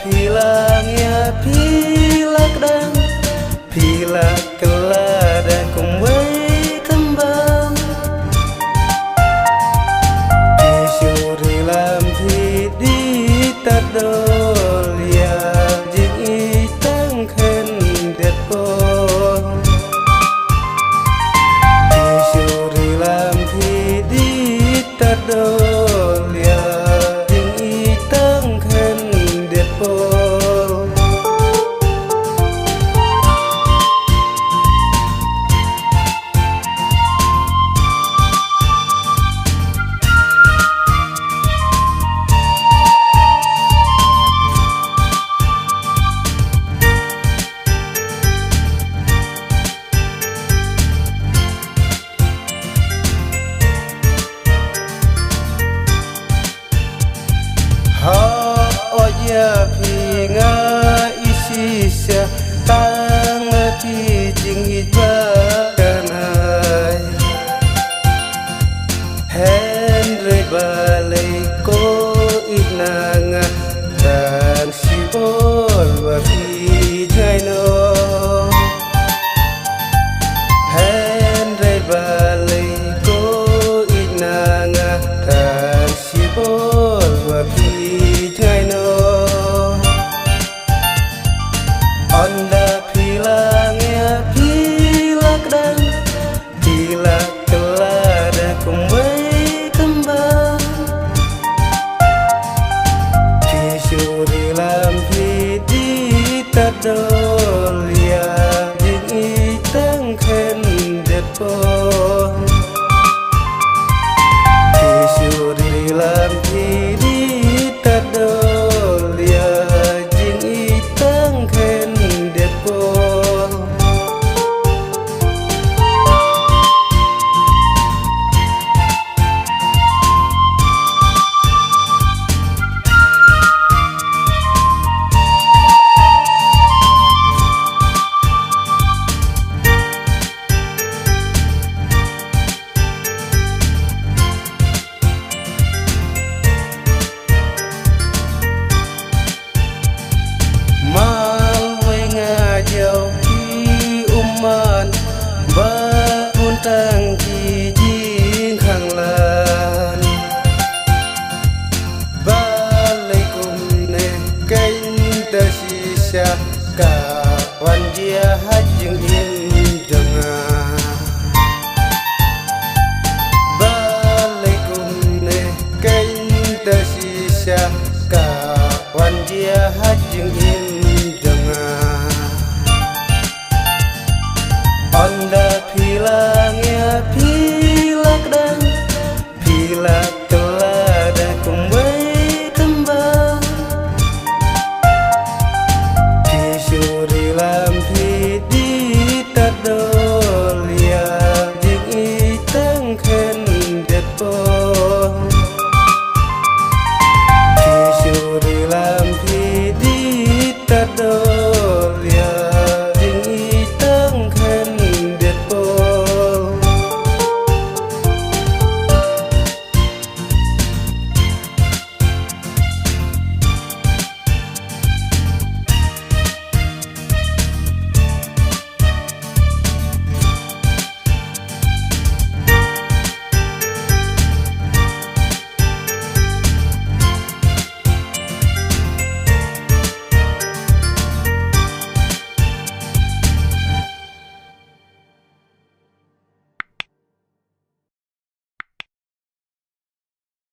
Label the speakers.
Speaker 1: philangnya philak dan philak kelada cùng với kembang Kisuri làm thì đi tắt đôi ya ding y tăng khen đẹp cô Kisuri làm thì đi tắt đôi ya ding y tăng khen đẹp cô ya phi nga isi sia tang ti jing hit ba kanai Henry balai ko inanga dan si bol wa phi jai no Henry balai ko inanga dan si bol wa phi jai no Onda philangnya philak dan philak kelada cùng với kembang Kisuri làm thì đi tắt đôi ya ding y tăng khen đẹp cô Kisuri làm thì đi tắt đôi ya ding y tăng khen đẹp cô tang ki jing khang lan balai kum ne kain ta si sha ka wan dia hajing in dengar balai kum ne kain ta si sha ka wan dia hajing